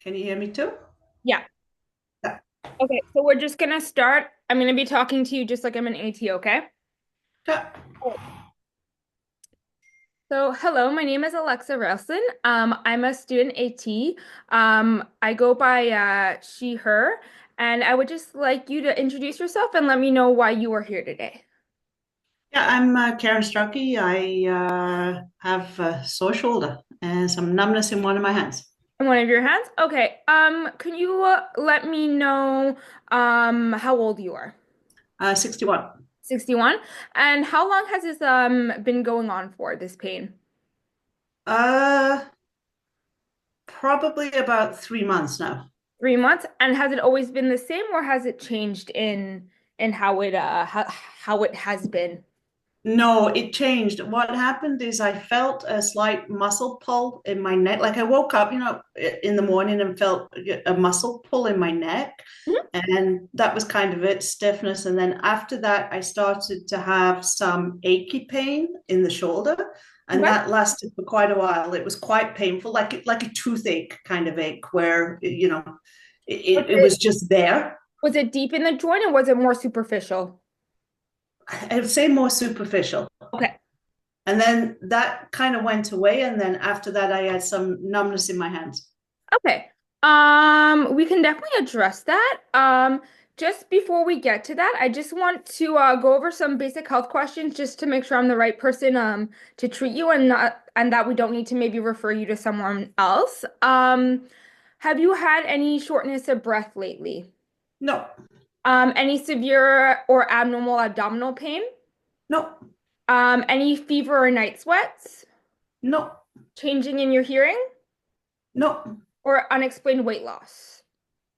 Can you hear me too? Yeah. Yeah. Okay, so we're just gonna start. I'm gonna be talking to you just like I'm an AT, okay? Yeah. Cool. So, hello, my name is Alexa Relson. I'm a student AT. I go by she, her, and I would just like you to introduce yourself and let me know why you are here today. Yeah, I'm Karen Strucky. I have a sore shoulder and some numbness in one of my hands. In one of your hands? Okay. Can you let me know how old you are? 61. 61. And how long has this been going on for, this pain? Uh, Probably about 3 months now. 3 months. And has it always been the same, or has it changed in how it has been? No, it changed. What happened is I felt a slight muscle pull in my neck. Like I woke up, in the morning and felt a muscle pull in my neck. Mhm. And that was kind of it, stiffness. And then after that, I started to have some achy pain in the shoulder. And Okay. that lasted for quite a while. It was quite painful, like a toothache kind of ache where, Was it it was just there. was it deep in the joint, or was it more superficial? I would say more superficial. Okay. And then that kind of went away. And then after that, I had some numbness in my hands. Okay. We can definitely address that. Just before we get to that, I just want to go over some basic health questions just to make sure I'm the right person to treat you and that we don't need to maybe refer you to someone else. Have you had any shortness of breath lately? No, Any severe or abnormal abdominal pain? no, Any fever or night sweats? no, Changing in your hearing? no, Or unexplained weight loss?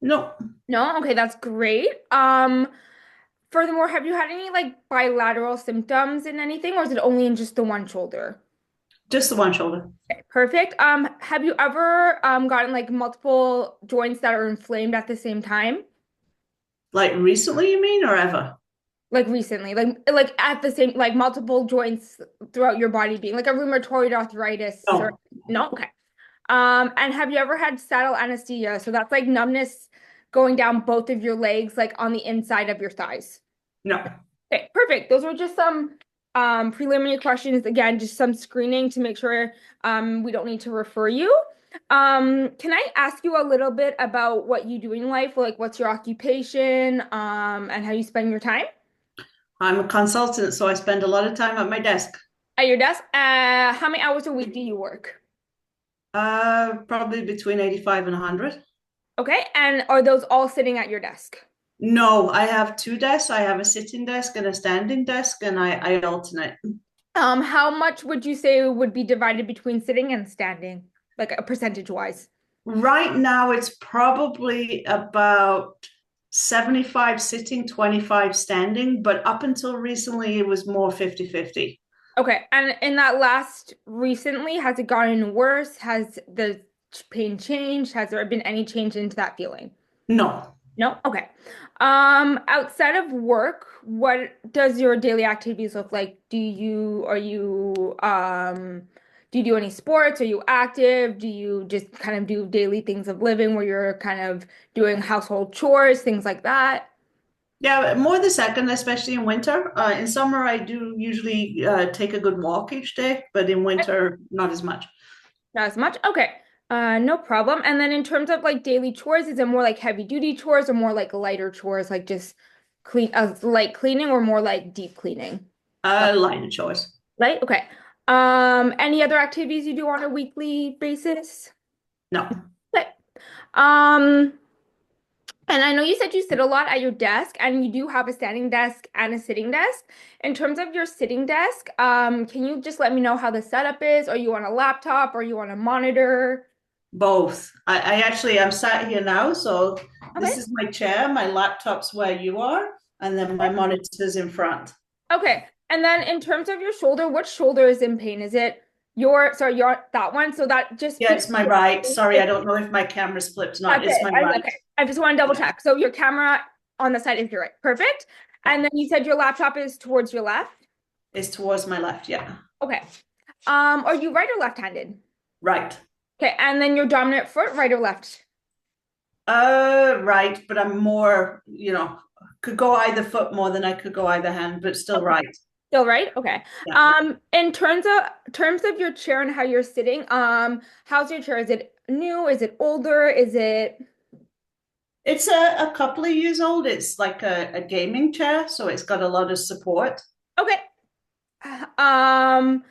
no, No? Okay, that's great. Furthermore, have you had any like bilateral symptoms in anything, or is it only in just the one shoulder? just the one shoulder. Okay, perfect. Have you ever gotten like multiple joints that are inflamed at the same time? Like recently, you mean, or ever? Like recently, like at the same like multiple joints throughout your body being like a rheumatoid arthritis or No, no? Okay. And have you ever had saddle anesthesia? So that's like numbness going down both of your legs, like on the inside of your thighs. no. Okay, perfect. Those were just some preliminary questions. Again, just some screening to make sure we don't need to refer you. Can I ask you a little bit about what you do in life? Like what's your occupation, and how you spend your time I'm a consultant, so I spend a lot of time at my desk. at your desk? How many hours a week do you work? Probably between 85 and 100. Okay, and are those all sitting at your desk? No, I have two desks. I have a sitting desk and a standing desk, and I alternate. How much would you say would be divided between sitting and standing, like a percentage wise? Right now, it's probably about 75 sitting, 25 standing, but up until recently, it was more 50-50. Okay, and in that last recently, has it gotten worse? Has the pain changed? Has there been any change into that feeling? No. No? Okay. Outside of work, what does your daily activities look like? Do you do any sports? Are you active? Do you just kind of do daily things of living where you're kind of doing household chores, things like that? Yeah, more the second, especially in winter. In summer, I do usually take a good walk each day, but in winter, not as much. Not as much? Okay. No problem. And then in terms of like daily chores, is it more like heavy duty chores or more like lighter chores, like just light cleaning or more like deep cleaning? Line of choice. Light? Okay. Any other activities you do on a weekly basis? No. Okay. Um, and I know you said you sit a lot at your desk and you do have a standing desk and a sitting desk. In terms of your sitting desk, can you just let me know how the setup is? Are you on a laptop? Are you on a monitor? Both. I'm sat here now, so Okay. this is my chair, my laptop's where you are, and then my monitor's in front. Okay. And then in terms of your shoulder, which shoulder is in pain? Is it your that one? So that just Yeah, be it's my right. Sorry, I it's don't know if my camera's flipped or not. that's It's it. my right. Okay. I just want to double Yeah, check. So your camera on the side is your right. Perfect. yeah. And then you said your laptop is towards your left. It's towards my left. Yeah. Okay. Are you right or left-handed? Right. Okay, and then your dominant foot, right or left? Right, but I'm more, could go either foot more than I could go either hand, but still Okay. right. Still right? Okay. Yeah. In terms of your chair and how you're sitting, how's your chair? Is it new? Is it older? Is it It's a couple of years old. It's like a gaming chair, so it's got a lot of support. okay? Um,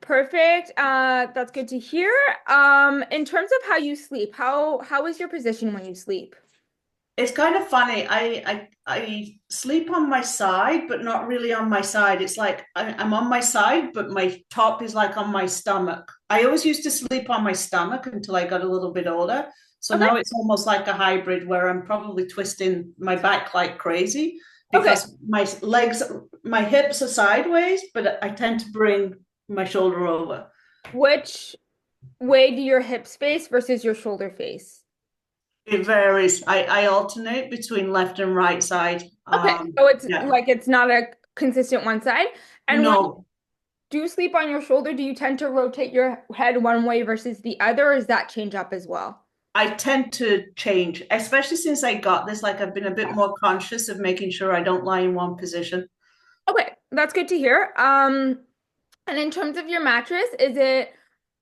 Perfect. That's good to hear. In terms of how you sleep, how is your position when you sleep? It's kind of funny. I sleep on my side, but not really on my side. It's like I'm on my side, but my top is like on my stomach. I always used to sleep on my stomach until I got a little bit older. So Okay. now it's almost like a hybrid where I'm probably twisting my back like crazy Okay. because my legs, my hips are sideways, but I tend to bring my shoulder over. Which way do your hips face versus your shoulder face? It varies. I alternate between left and right side. Okay. So it's Yeah. like it's not a consistent one side. And when you No, do sleep on your shoulder, do you tend to rotate your head one way versus the other, or does that change up as well? I tend to change, especially since I got this. Like I've been a bit more conscious of making sure I don't lie in one position. Okay, that's good to hear. And in terms of your mattress, is it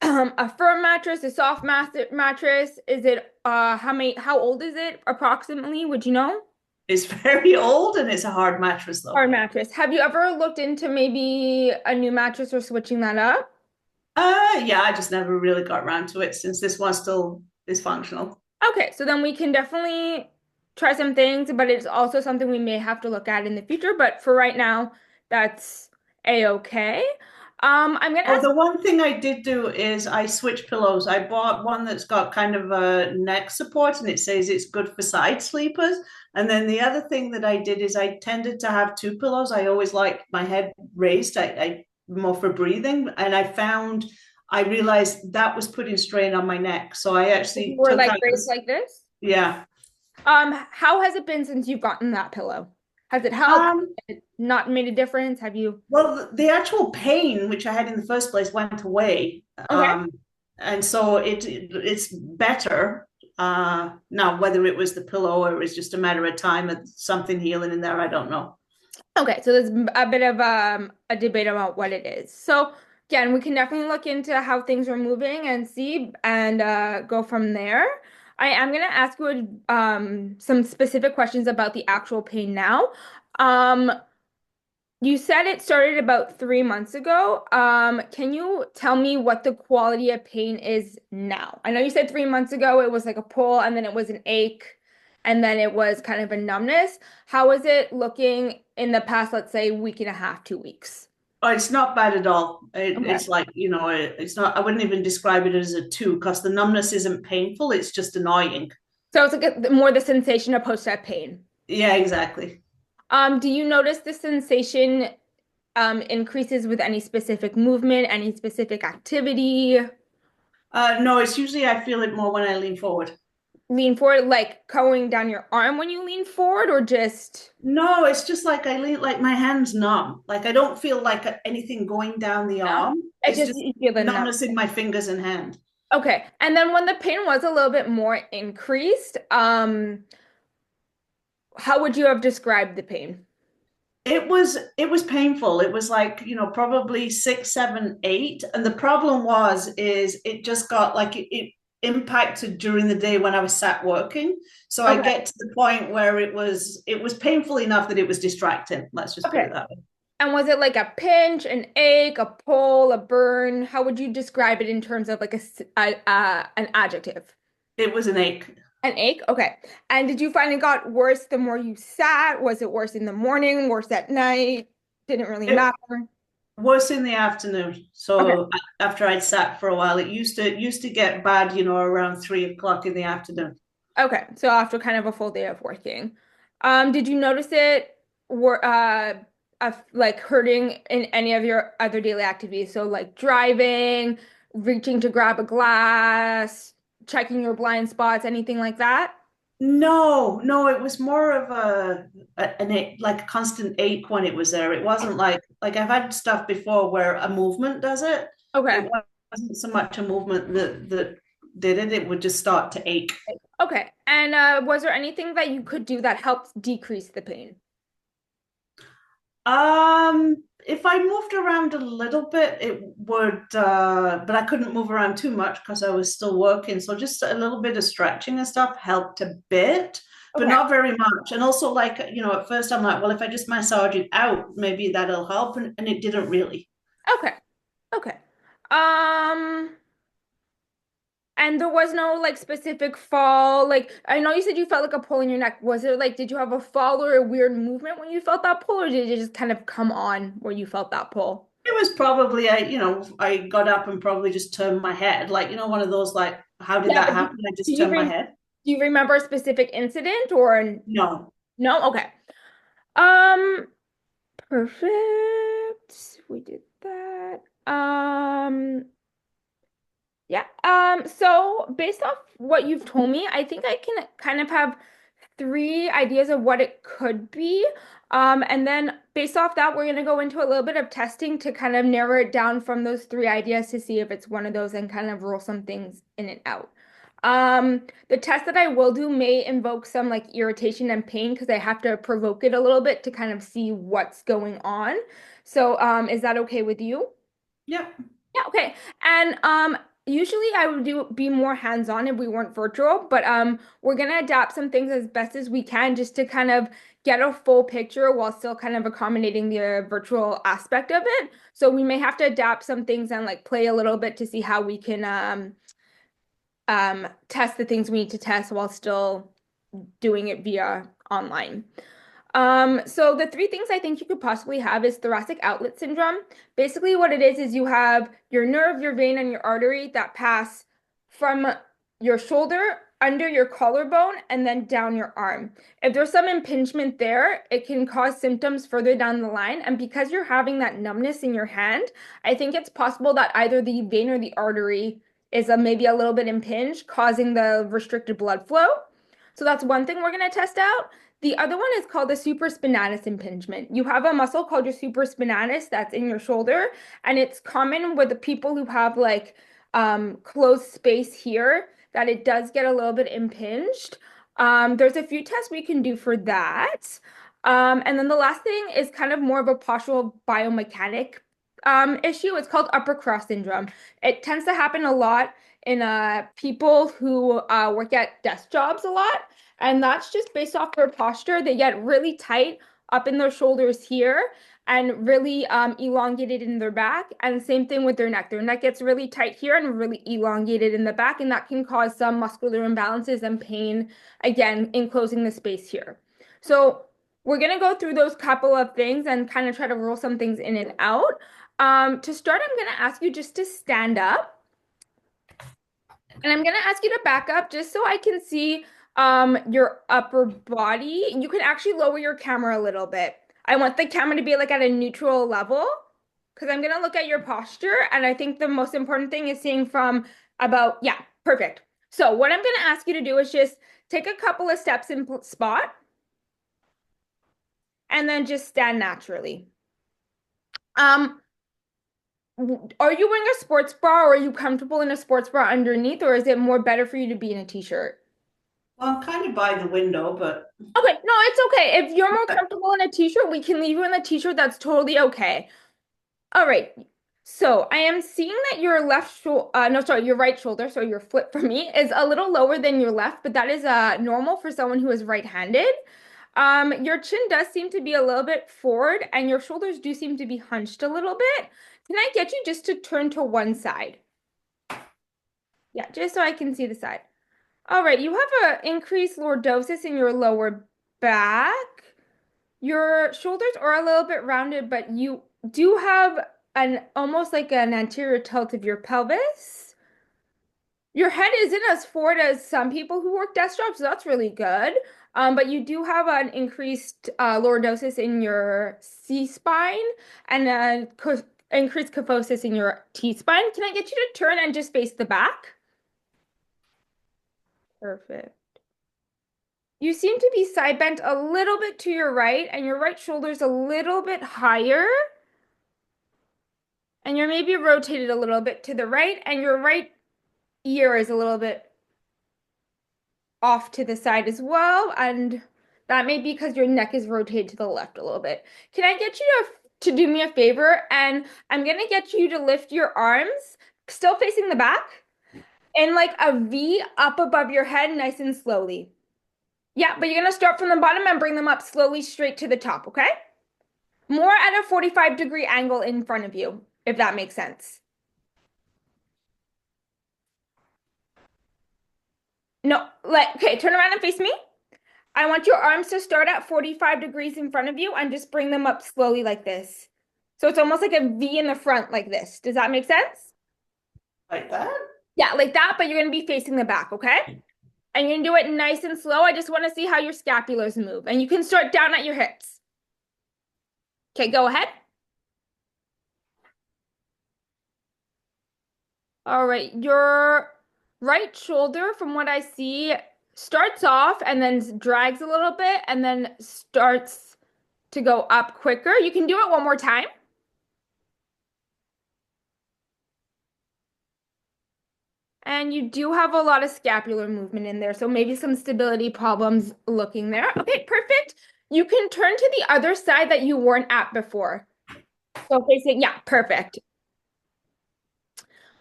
a firm mattress, a soft mattress? Is it how old is it approximately? Would you know? It's very old and it's a hard mattress though. Hard mattress. Have you ever looked into maybe a new mattress or switching that up? Yeah, I just never really got around to it since this one still is functional. Okay, so then we can definitely try some things, but it's also something we may have to look at in the future. But for right now, that's a-okay. I'm gonna Oh, ask. the one thing I did do is I switched pillows. I bought one that's got kind of a neck support and it says it's good for side sleepers. And then the other thing that I did is I tended to have two pillows. I always like my head raised. I more for breathing. And I realized that was putting strain on my neck. So I If you actually were took like out raised this, like this. yeah. How has it been since you've gotten that pillow? Has it helped? Um, Has it not made a difference? Have you? Well, the actual pain which I had in the first place went away, Okay. and so it's better now. Whether it was the pillow or it was just a matter of time of something healing in there, I don't know. Okay, so there's a bit of a debate about what it is. So again, we can definitely look into how things are moving and see and go from there. I am gonna ask you some specific questions about the actual pain now. Um, You said it started about 3 months ago. Can you tell me what the quality of pain is now? I know you said 3 months ago it was like a pull and then it was an ache and then it was kind of a numbness. How is it looking in the past, let's say, week and a half, 2 weeks? Oh, it's not bad at all. Okay. It's like it's not. I wouldn't even describe it as a two because the numbness isn't painful. It's just annoying. So it's like more the sensation of post-op pain. Yeah, exactly. Do you notice the sensation increases with any specific movement, any specific activity? No, it's usually I feel it more when I lean forward. Lean forward, like going down your arm when you lean forward, or just No, it's just like I lean, like my hand's numb. Like I don't feel like anything going down the no? arm. It's It's just just you feel the numb. numbness in my fingers and hand. Okay. And then when the pain was a little bit more increased, how would you have described the pain? It was painful. It was like, probably six, seven, eight. And the problem is it just got like it impacted during the day when I was sat working. So I Okay. get to the point where it was painful enough that it was distracting. Let's just put Okay. it that way. And was it like a pinch, an ache, a pull, a burn? How would you describe it in terms of like an adjective? It was an ache. An ache? Okay. And did you find it got worse the more you sat? Was it worse in the morning, worse at night? Didn't really It, matter. Worse in the afternoon. Okay. So after I'd sat for a while, it used to get bad, around 3 o'clock in the afternoon. Okay, so after kind of a full day of working, did you notice it were like hurting in any of your other daily activities? So like driving, reaching to grab a glass, checking your blind spots, anything like that? No, no, it was more of an ache, like a constant ache when it was there. It wasn't like I've had stuff before where a movement does it. It Okay. wasn't so much a movement that did it, it would just start to ache. Okay. And was there anything that you could do that helped decrease the pain? If I moved around a little bit, it would, but I couldn't move around too much because I was still working. So just a little bit of stretching and stuff helped a bit, but Okay. not very much. And also, like, at first I'm like, well, if I just massage it out, maybe that'll help. And it didn't really. Okay. Okay. Um, and there was no like specific fall. Like I know you said you felt like a pull in your neck. Was it like did you have a fall or a weird movement when you felt that pull, or did it just kind of come on where you felt that pull? It was probably, I got up and probably just turned my head. Like, one of those, like, how did Yeah, that but happen? I do just you turned my re head. do you remember a specific incident or No. no? Okay. Um, perfect. We did that. Yeah. So based off what you've told me, I think I can kind of have three ideas of what it could be. And then based off that, we're gonna go into a little bit of testing to kind of narrow it down from those three ideas to see if it's one of those and kind of rule some things in and out. The test that I will do may invoke some like irritation and pain because I have to provoke it a little bit to kind of see what's going on. So, is that okay with you? Yep. Yeah, okay. And usually I would do be more hands-on if we weren't virtual, but we're gonna adapt some things as best as we can just to kind of get a full picture while still kind of accommodating the virtual aspect of it. So we may have to adapt some things and like play a little bit to see how we can test the things we need to test while still doing it via online. So the three things I think you could possibly have is thoracic outlet syndrome. Basically, what it is you have your nerve, your vein, and your artery that pass from your shoulder, under your collarbone, and then down your arm. If there's some impingement there, it can cause symptoms further down the line. And because you're having that numbness in your hand, I think it's possible that either the vein or the artery is maybe a little bit impinged, causing the restricted blood flow. So that's one thing we're going to test out. The other one is called the supraspinatus impingement. You have a muscle called your supraspinatus that's in your shoulder, and it's common with the people who have like closed space here that it does get a little bit impinged. There's a few tests we can do for that. And then the last thing is kind of more of a postural biomechanic issue. It's called upper cross syndrome. It tends to happen a lot in people who work at desk jobs a lot. And that's just based off their posture. They get really tight up in their shoulders here and really elongated in their back. And same thing with their neck. Their neck gets really tight here and really elongated in the back. And that can cause some muscular imbalances and pain, again, enclosing the space here. So we're going to go through those couple of things and kind of try to rule some things in and out. To start, I'm going to ask you just to stand up. And I'm going to ask you to back up just so I can see your upper body. You can actually lower your camera a little bit. I want the camera to be like at a neutral level because I'm going to look at your posture. And I think the most important thing is seeing from about, yeah, perfect. So what I'm going to ask you to do is just take a couple of steps in spot and then just stand naturally. Um, are you wearing a sports bra or are you comfortable in a sports bra underneath, or is it more better for you to be in a t-shirt? Well, I'm kind of by the window, but Okay, no, it's okay. If you're more comfortable in a t-shirt, we can leave you in the t-shirt. That's totally okay. All right. So I am seeing that your left shoulder, no, sorry, your right shoulder, so your flip for me is a little lower than your left, but that is normal for someone who is right-handed. Your chin does seem to be a little bit forward, and your shoulders do seem to be hunched a little bit. Can I get you just to turn to one side? Yeah, just so I can see the side. All right, you have an increased lordosis in your lower back. Your shoulders are a little bit rounded, but you do have an almost like an anterior tilt of your pelvis. Your head isn't as forward as some people who work desk jobs, so that's really good. But you do have an increased lordosis in your C-spine and an increased kyphosis in your T-spine. Can I get you to turn and just face the back? Perfect. You seem to be side bent a little bit to your right, and your right shoulder's a little bit higher. And you're maybe rotated a little bit to the right, and your right ear is a little bit off to the side as well, and that may be because your neck is rotated to the left a little bit. Can I get you to do me a favor? And I'm gonna get you to lift your arms, still facing the back, in like a V up above your head, nice and slowly. Yeah, but you're gonna start from the bottom and bring them up slowly straight to the top, okay? More at a 45-degree angle in front of you, if that makes sense. No, okay, turn around and face me. I want your arms to start at 45 degrees in front of you and just bring them up slowly like this. So it's almost like a V in the front like this. Does that make sense? Like that? Yeah, like that, but you're going to be facing the back, okay? And you're going to do it nice and slow. I just want to see how your scapulars move. And you can start down at your hips. Okay, go ahead. All right, your right shoulder, from what I see, starts off and then drags a little bit and then starts to go up quicker. You can do it one more time. And you do have a lot of scapular movement in there, so maybe some stability problems looking there. Okay, perfect. You can turn to the other side that you weren't at before. So facing, yeah, perfect.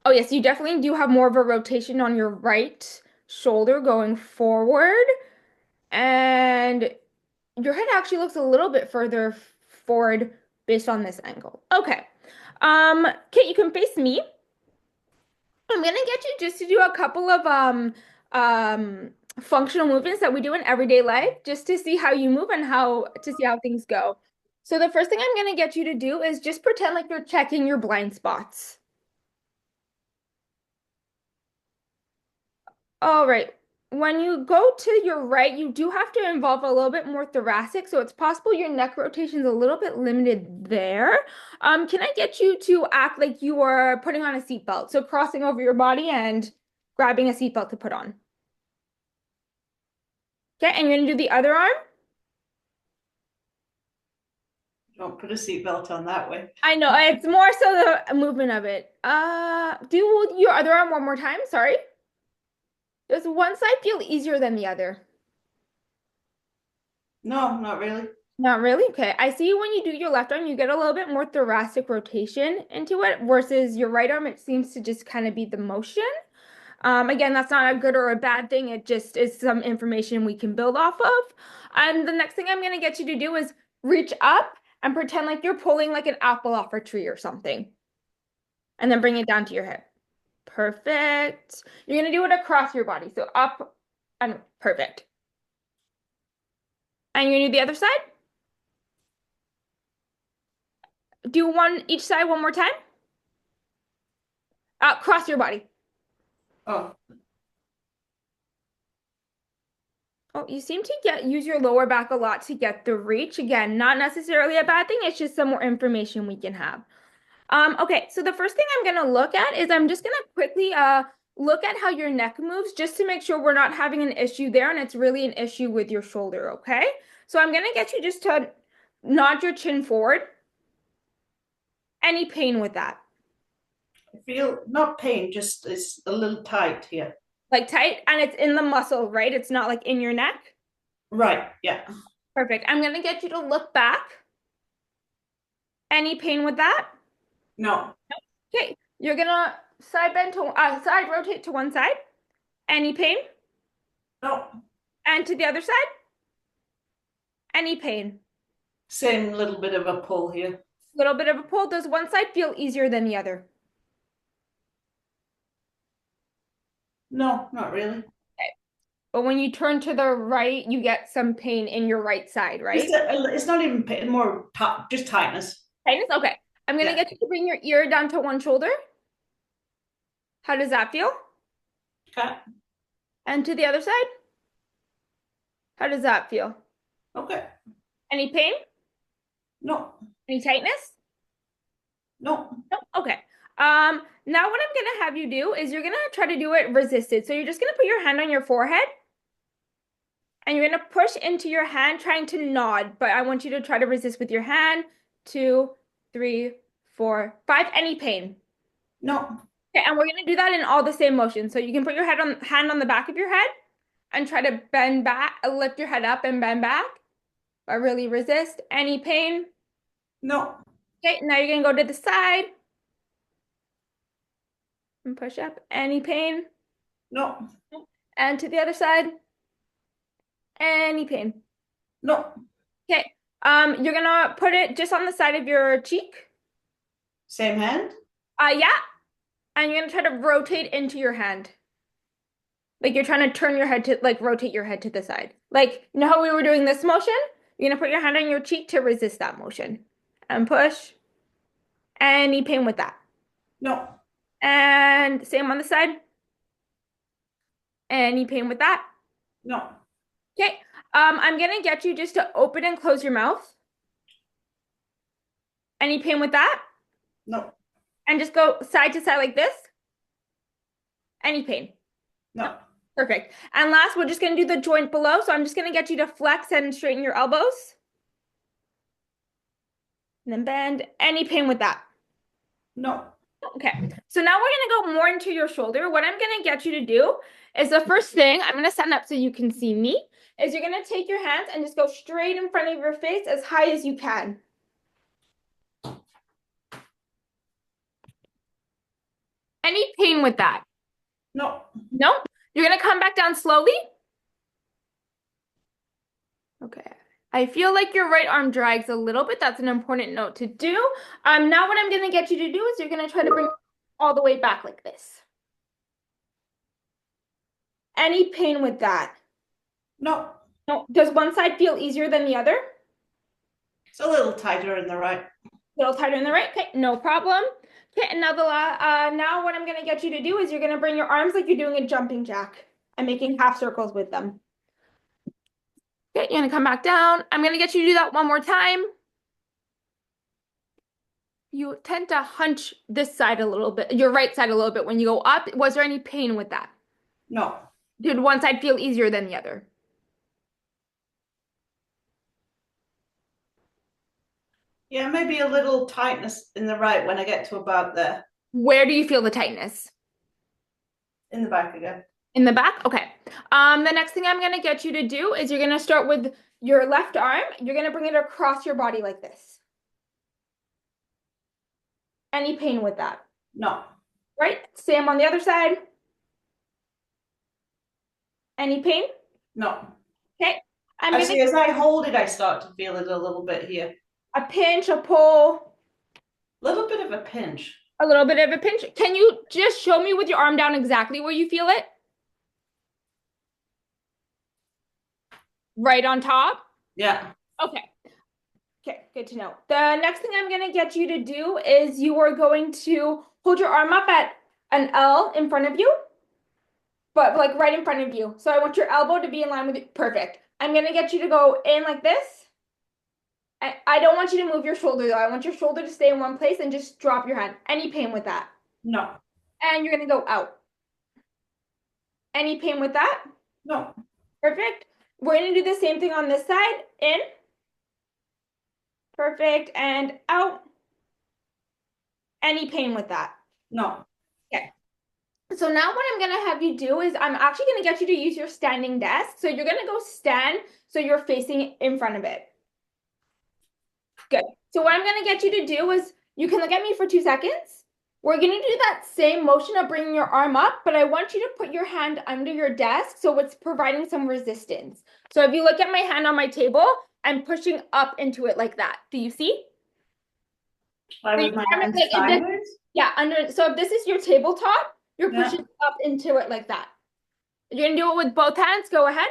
Oh, yes, you definitely do have more of a rotation on your right shoulder going forward. And your head actually looks a little bit further forward based on this angle. Okay. Kate, you can face me. I'm gonna get you just to do a couple of functional movements that we do in everyday life just to see how you move and how to see how things go. So the first thing I'm gonna get you to do is just pretend like you're checking your blind spots. All right. When you go to your right, you do have to involve a little bit more thoracic, so it's possible your neck rotation is a little bit limited there. Can I get you to act like you are putting on a seatbelt? So crossing over your body and grabbing a seatbelt to put on. Okay, and you're gonna do the other arm? Don't put a seatbelt on that way. I know, it's more so the movement of it. Do your other arm one more time, sorry. Does one side feel easier than the other? No, not really. Not really? Okay. I see when you do your left arm, you get a little bit more thoracic rotation into it versus your right arm, it seems to just kind of be the motion. Again, that's not a good or a bad thing. It just is some information we can build off of. And the next thing I'm going to get you to do is reach up and pretend like you're pulling like an apple off a tree or something. And then bring it down to your hip. Perfect. You're going to do it across your body. So up and perfect. And you're going to do the other side? Do one each side one more time. Cross your body. Oh, Oh, you seem to use your lower back a lot to get the reach. Again, not necessarily a bad thing. It's just some more information we can have. Okay, so the first thing I'm gonna look at is I'm just gonna quickly look at how your neck moves just to make sure we're not having an issue there and it's really an issue with your shoulder, okay? So I'm gonna get you just to nod your chin forward. Any pain with that? I feel not pain, just it's a little tight here. Like tight, and it's in the muscle, right? It's not like in your neck. Right, yeah. Perfect. I'm gonna get you to look back. Any pain with that? No, Okay, you're gonna side rotate to one side. Any pain? no. And to the other side? Any pain? Same little bit of a pull here. Little bit of a pull. Does one side feel easier than the other? No, not really. Okay. But when you turn to the right, you get some pain in your right side, Just right? it's not even pain, more just tightness. Tightness? Okay. I'm gonna Yeah. get you to bring your ear down to one shoulder. How does that feel? Okay. And to the other side? How does that feel? Okay. Any pain? No, Any tightness? no. No? Okay. Now what I'm gonna have you do is you're gonna try to do it resisted. So you're just gonna put your hand on your forehead and you're gonna push into your hand trying to nod, but I want you to try to resist with your hand. 2, 3, 4, 5. Any pain? No. Okay, and we're gonna do that in all the same motions. So you can put your hand on the back of your head and try to bend back, lift your head up and bend back, but really resist any pain. No, Okay, now you're gonna go to the side and push up. Any pain? no, And to the other side. Any pain. no. Okay. You're gonna put it just on the side of your cheek. Same hand? Yeah. And you're gonna try to rotate into your hand. Like you're trying to turn your head to like rotate your head to the side. Like, you know how we were doing this motion? You're gonna put your hand on your cheek to resist that motion. And push. Any pain with that. No, And same on the side. Any pain with that. no, Okay. I'm gonna get you just to open and close your mouth. Any pain with that? no, And just go side to side like this. Any pain? No. no, Perfect. And last, we're just going to do the joint below. So I'm just going to get you to flex and straighten your elbows. And then bend. Any pain with that? no. Okay. So now we're going to go more into your shoulder. What I'm going to get you to do is the first thing, I'm going to stand up so you can see me, is you're going to take your hands and just go straight in front of your face as high as you can. Any pain with that? No. No? You're going to come back down slowly. Okay. I feel like your right arm drags a little bit. That's an important note to do. Now what I'm going to get you to do is you're going to try to bring all the way back like this. Any pain with that? No. No. Does one side feel easier than the other? It's a little tighter in the right. A little tighter in the right? Okay, no problem. Okay, and now now what I'm going to get you to do is you're going to bring your arms like you're doing a jumping jack and making half circles with them. Okay, you're going to come back down. I'm going to get you to do that one more time. You tend to hunch this side a little bit, your right side a little bit when you go up. Was there any pain with that? No. Did one side feel easier than the other? Yeah, maybe a little tightness in the right when I get to about there. Where do you feel the tightness? In the back again. In the back? Okay. The next thing I'm going to get you to do is you're going to start with your left arm. You're going to bring it across your body like this. Any pain with that? No. Right? Same on the other side. Any pain? No. Okay. I'm going Actually, to as I hold it, I start to feel it a little bit here. a pinch, a pull, A little bit of a pinch. a little bit of a pinch. Can you just show me with your arm down exactly where you feel it? Right on top? Yeah. Okay. Okay, good to know. The next thing I'm going to get you to do is you are going to hold your arm up at an L in front of you, but like right in front of you. So I want your elbow to be in line with it. Perfect. I'm going to get you to go in like this. I don't want you to move your shoulder though. I want your shoulder to stay in one place and just drop your hand. Any pain with that? No. And you're going to go out. Any pain with that? No. Perfect. We're going to do the same thing on this side. In. Perfect. And out. Any pain with that? No. Okay. So now what I'm going to have you do is I'm actually going to get you to use your standing desk. So you're going to go stand so you're facing in front of it. Good. So what I'm going to get you to do is you can look at me for 2 seconds. We're going to do that same motion of bringing your arm up, but I want you to put your hand under your desk so it's providing some resistance. So if you look at my hand on my table, I'm pushing up into it like that. Do you see? I So with my your arm hands is like sideways? yeah, under. So if this is your tabletop, you're Yeah. pushing up into it like that. You're going to do it with both hands. Go ahead.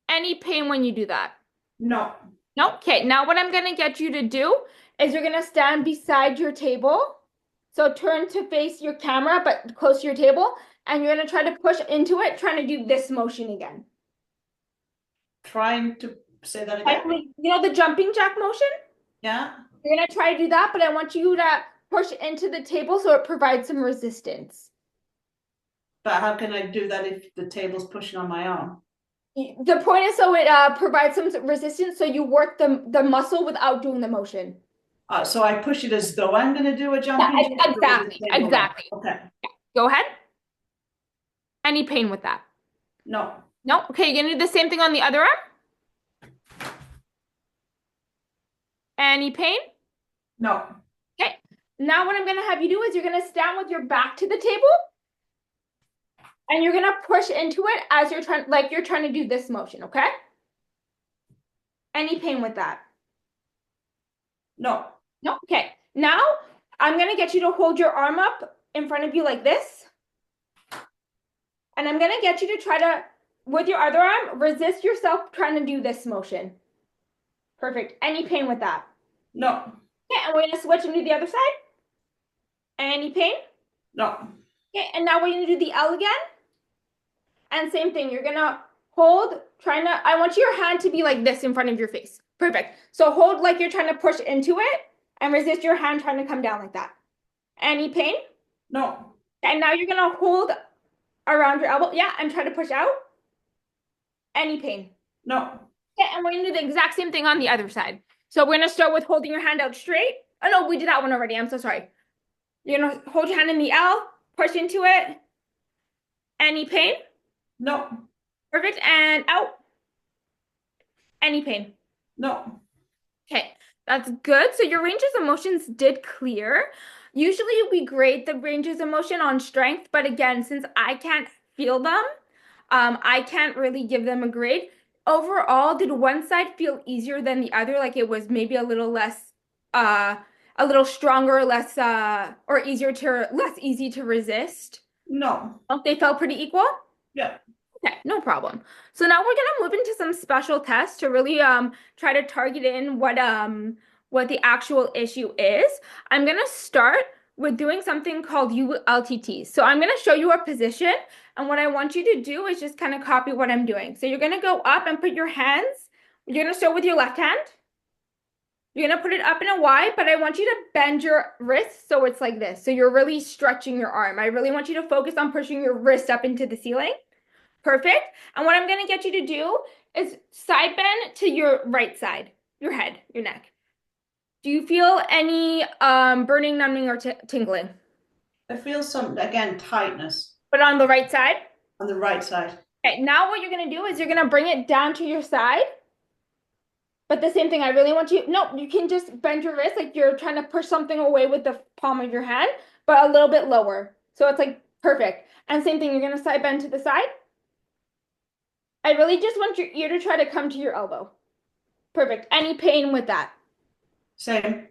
Any pain when you do that? No. No? Okay, now what I'm going to get you to do is you're going to stand beside your table. So turn to face your camera, but close to your table. And you're going to try to push into it, trying to do this motion again. Trying to say that again? You know the jumping jack motion? Yeah. You're going to try to do that, but I want you to push into the table so it provides some resistance. But how can I do that if the table's pushing on my arm? The point is so it provides some resistance so you work the muscle without doing the motion. So I push it as though I'm going to do a Yeah, jumping jack, or is it exactly, stable there? exactly. Okay. Go ahead. Any pain with that? No, No? Okay, you're gonna do the same thing on the other arm? Any pain? no, Okay. Now what I'm gonna have you do is you're gonna stand with your back to the table and you're gonna push into it as you're trying, like you're trying to do this motion, okay? Any pain with that? no, No? Okay. Now I'm gonna get you to hold your arm up in front of you like this. And I'm gonna get you to try to, with your other arm, resist yourself trying to do this motion. Perfect. Any pain with that? no, Okay, and we're gonna switch and do the other side. Any pain? no, Okay, and now we're gonna do the L again. And same thing, you're gonna hold, I want your hand to be like this in front of your face. Perfect. So hold like you're trying to push into it and resist your hand trying to come down like that. Any pain? no, And now you're gonna hold around your elbow. Yeah, and try to push out. Any pain? no. Okay, and we're gonna do the exact same thing on the other side. So we're gonna start with holding your hand out straight. Oh no, we did that one already. I'm so sorry. You're gonna hold your hand in the L, push into it. Any pain? No, Perfect. And out. Any pain? no, Okay, that's good. So your ranges of motions did clear. Usually we grade the ranges of motion on strength, but again, since I can't feel them, I can't really give them a grade. Overall, did one side feel easier than the other? Like it was maybe a little less, a little stronger, less, or easier to, less easy to resist? no. Oh, they felt pretty equal? Yeah. Okay, no problem. So now we're gonna move into some special tests to really try to target in what the actual issue is. I'm gonna start with doing something called ULTT. So I'm gonna show you a position, and what I want you to do is just kind of copy what I'm doing. So you're gonna go up and put your hands. You're gonna start with your left hand. You're gonna put it up in a Y, but I want you to bend your wrist so it's like this. So you're really stretching your arm. I really want you to focus on pushing your wrist up into the ceiling. Perfect. And what I'm going to get you to do is side bend to your right side, your head, your neck. Do you feel any burning, numbing, or tingling? I feel some, again, tightness But on the right side? on the right side. Okay, now what you're going to do is you're going to bring it down to your side. But the same thing, I really want you, no, you can just bend your wrist like you're trying to push something away with the palm of your hand, but a little bit lower. So it's like perfect. And same thing, you're going to side bend to the side. I really just want your ear to try to come to your elbow. Perfect. Any pain with that? Same.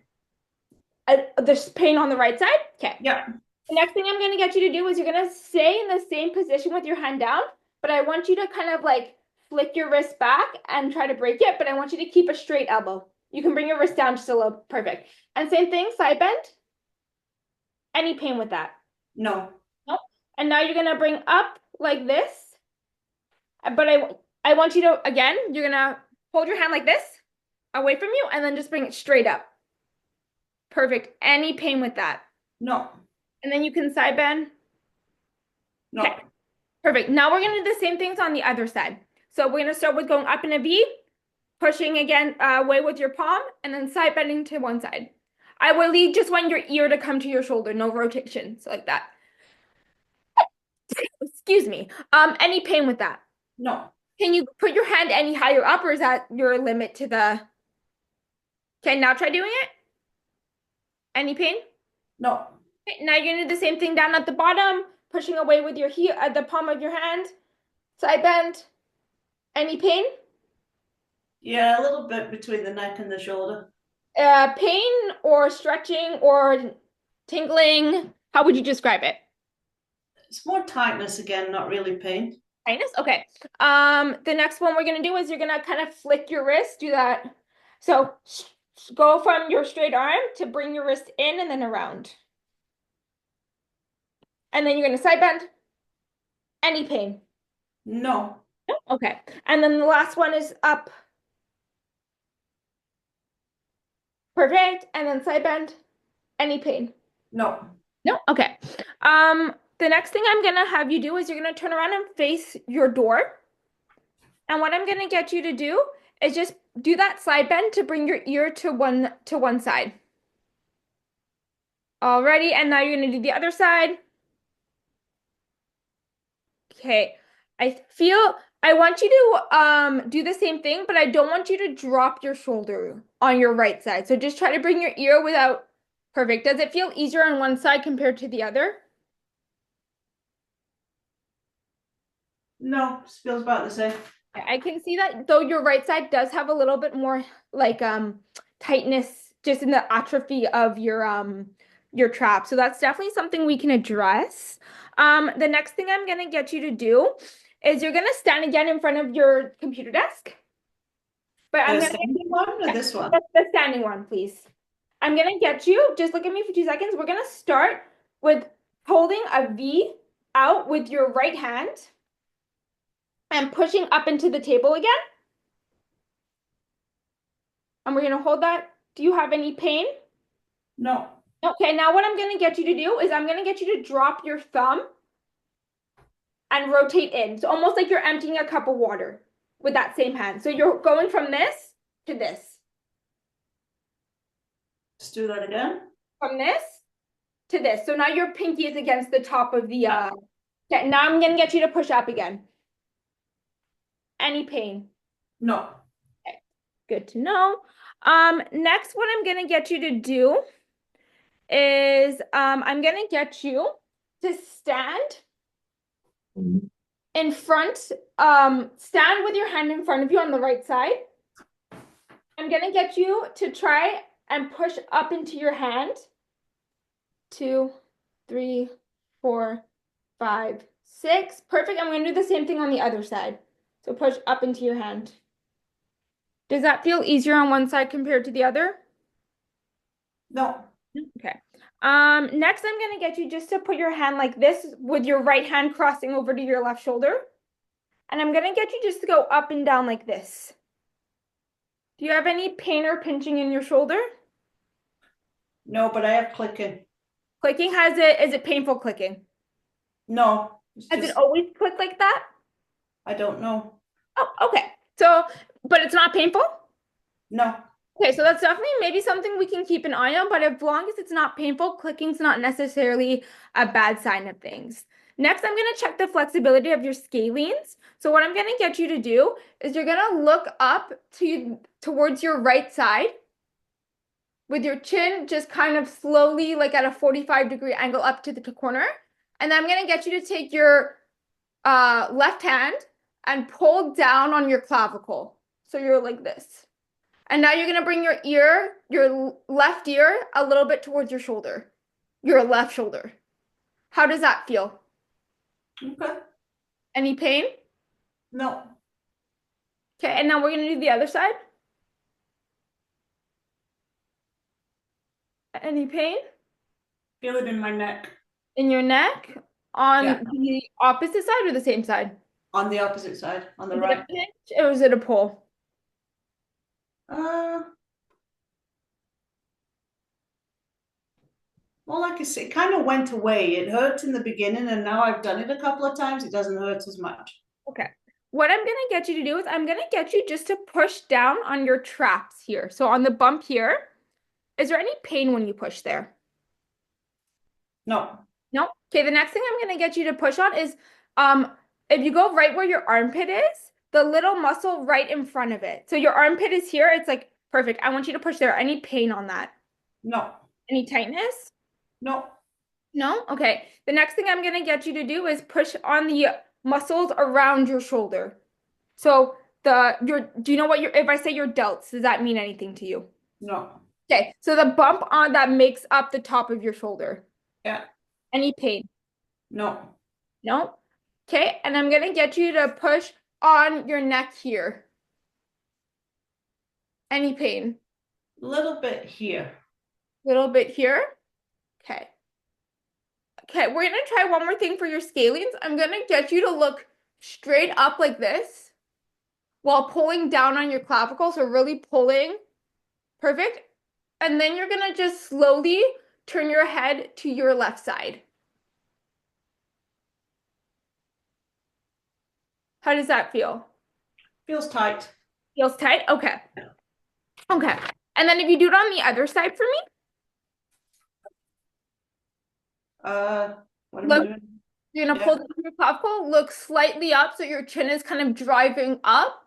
There's pain on the right side? Okay. Yeah. The next thing I'm going to get you to do is you're going to stay in the same position with your hand down, but I want you to kind of like flick your wrist back and try to break it, but I want you to keep a straight elbow. You can bring your wrist down just a little. Perfect. And same thing, side bend. Any pain with that? No, Nope. And now you're going to bring up like this, but I want you to, again, you're going to hold your hand like this away from you and then just bring it straight up. Perfect. Any pain with that? no, And then you can side bend. no, Okay, perfect. Now we're gonna do the same things on the other side. So we're gonna start with going up in a V, pushing again away with your palm, and then side bending to one side. I really just want your ear to come to your shoulder, no rotations like that. Excuse me. Any pain with that? no, Can you put your hand any higher up, or is that your limit to the? Okay, now try doing it. Any pain? no. Okay, now you're gonna do the same thing down at the bottom, pushing away with your heel at the palm of your hand. Side bend. Any pain? Yeah, a little bit between the neck and the shoulder. Pain or stretching or tingling? How would you describe it? It's more tightness again, not really pain. Tightness? Okay. The next one we're gonna do is you're gonna kind of flick your wrist, do that. So go from your straight arm to bring your wrist in and then around. And then you're gonna side bend. Any pain? No, Okay. And then the last one is up. Perfect. And then side bend. Any pain? no, No? Okay. The next thing I'm gonna have you do is you're gonna turn around and face your door. And what I'm gonna get you to do is just do that side bend to bring your ear to one side. Alrighty, and now you're gonna do the other side. Okay. I want you to do the same thing, but I don't want you to drop your shoulder on your right side. So just try to bring your ear without perfect. Does it feel easier on one side compared to the other? No, feels about the same. I can see that though your right side does have a little bit more like tightness just in the atrophy of your trap. So that's definitely something we can address. The next thing I'm gonna get you to do is you're gonna stand again in front of your computer desk. But I'm The gonna standing one or this one? get the standing one, please. I'm gonna get you, just look at me for 2 seconds. We're gonna start with holding a V out with your right hand and pushing up into the table again. And we're gonna hold that. Do you have any pain? No. Okay, now what I'm gonna get you to do is I'm gonna get you to drop your thumb and rotate in. So almost like you're emptying a cup of water with that same hand. So you're going from this to this, Let's do that again. from this to this. So now your pinky is against the top of the Yeah. Okay, now I'm gonna get you to push up again. Any pain? No. Okay, good to know. Next, what I'm gonna get you to do is I'm gonna get you to stand in front, stand with your hand in front of you on the right side. I'm gonna get you to try and push up into your hand. 2, 3, 4, 5, 6. Perfect. I'm gonna do the same thing on the other side. So push up into your hand. Does that feel easier on one side compared to the other? No. Okay. Next I'm gonna get you just to put your hand like this with your right hand crossing over to your left shoulder. And I'm gonna get you just to go up and down like this. Do you have any pain or pinching in your shoulder? No, but I have clicking. Clicking, is it painful clicking? No. It's Has it just, always clicked like that? I don't know. Oh, okay. So, but it's not painful? No. Okay, so that's definitely maybe something we can keep an eye on, but as long as it's not painful, clicking's not necessarily a bad sign of things. Next, I'm going to check the flexibility of your scalenes. So what I'm going to get you to do is you're going to look up towards your right side with your chin just kind of slowly, like at a 45-degree angle up to the corner. And then I'm going to get you to take your left hand and pull down on your clavicle. So you're like this. And now you're going to bring your left ear, a little bit towards your shoulder, your left shoulder. How does that feel? Okay. Any pain? No. Okay, and now we're going to do the other side. Any pain Feel it in my neck. in your neck on Yeah. the opposite side or the same side? On the opposite side, on the Is it a right. pinch or is it a pull? Uh, well, like I say, it kind of went away. It hurt in the beginning, and now I've done it a couple of times. It doesn't hurt as much. Okay. What I'm going to get you to do is I'm going to get you just to push down on your traps here. So on the bump here, is there any pain when you push there? No. No. Okay, the next thing I'm gonna get you to push on is if you go right where your armpit is, the little muscle right in front of it. So your armpit is here, it's like perfect. I want you to push there. Any pain on that? No. Any tightness? No. No? Okay. The next thing I'm gonna get you to do is push on the muscles around your shoulder. So do you know what if I say your delts, does that mean anything to you? No. Okay, so the bump on that makes up the top of your shoulder. Yeah. Any pain? No. No? Okay, and I'm gonna get you to push on your neck here. Any pain? A little bit here. Little bit here. Okay. Okay, we're gonna try one more thing for your scalenes. I'm gonna get you to look straight up like this while pulling down on your clavicle. So really pulling. Perfect. And then you're gonna just slowly turn your head to your left side. How does that feel? Feels tight. Feels tight? Okay. Okay. And then if you do it on the other side for me. What am I Look, doing? you're gonna Yeah. pull down your clavicle, look slightly up so your chin is kind of driving up,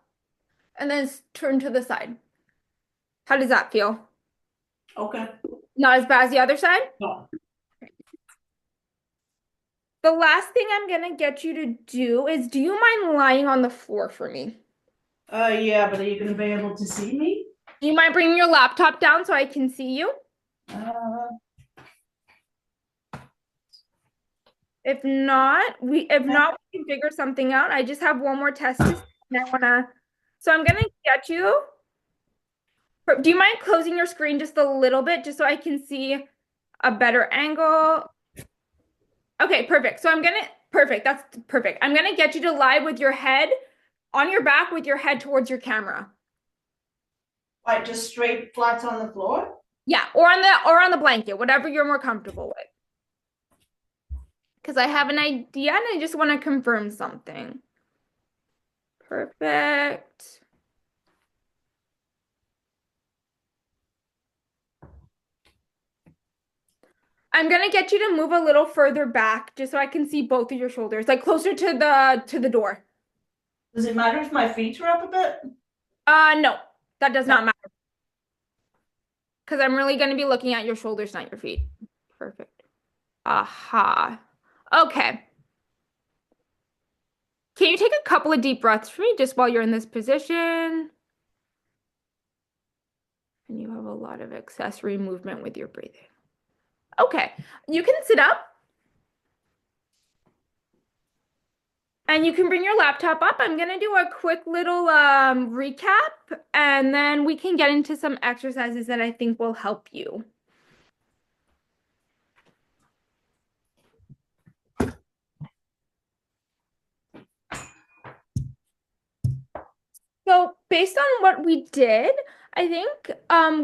and then turn to the side. How does that feel? Okay. Not as bad as the other side? No. The last thing I'm gonna get you to do is, do you mind lying on the floor for me? Yeah, but are you gonna be able to see me? Do you mind bringing your laptop down so I can see you? Uh, If not, we can figure something out. I just have one more test to and I wanna, so I'm gonna get you. Do you mind closing your screen just a little bit just so I can see a better angle? Okay, perfect. Perfect. That's perfect. I'm gonna get you to lie with your head on your back with your head towards your camera. like just straight flat on the floor? Yeah, or on the blanket, whatever you're more comfortable with. Because I have an idea and I just want to confirm something. Perfect. I'm gonna get you to move a little further back just so I can see both of your shoulders, like closer to the door. Does it matter if my feet are up a bit? No, that does Okay. not matter because I'm really gonna be looking at your shoulders, not your feet. Perfect. Aha. Okay. Can you take a couple of deep breaths for me just while you're in this position? And you have a lot of accessory movement with your breathing. Okay, you can sit up and you can bring your laptop up. I'm gonna do a quick little recap and then we can get into some exercises that I think will help you. So based on what we did, I think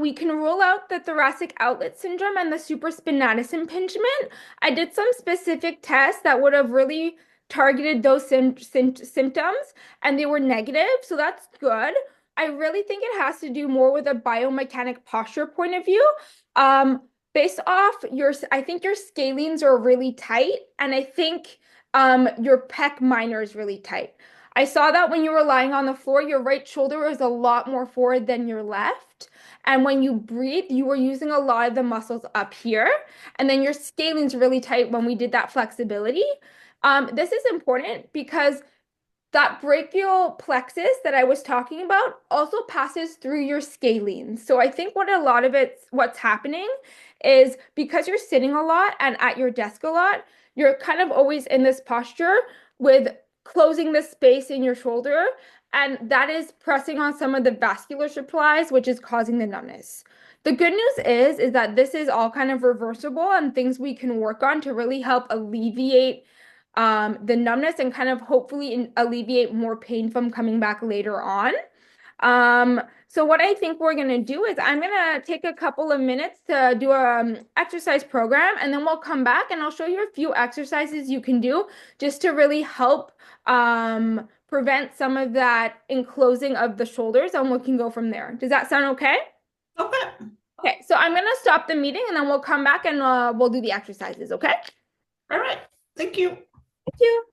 we can rule out the thoracic outlet syndrome and the supraspinatus impingement. I did some specific tests that would have really targeted those symptoms, and they were negative, so that's good. I really think it has to do more with a biomechanic posture point of view. Um, Based off I think your scalenes are really tight, and I think your pec minor is really tight. I saw that when you were lying on the floor, your right shoulder was a lot more forward than your left. And when you breathe, you were using a lot of the muscles up here. And then your scalene's really tight when we did that flexibility. This is important because that brachial plexus that I was talking about also passes through your scalene. So I think what's happening is because you're sitting a lot and at your desk a lot, you're kind of always in this posture with closing the space in your shoulder, and that is pressing on some of the vascular supplies, which is causing the numbness. The good news is that this is all kind of reversible and things we can work on to really help alleviate the numbness and kind of hopefully alleviate more pain from coming back later on. So what I think we're going to do is I'm going to take a couple of minutes to do a exercise program, and then we'll come back and I'll show you a few exercises you can do just to really help prevent some of that enclosing of the shoulders, and we can go from there. Does that sound okay? Okay. Okay, so I'm going to stop the meeting and then we'll come back and we'll do the exercises, okay? All right. Thank you. Thank you.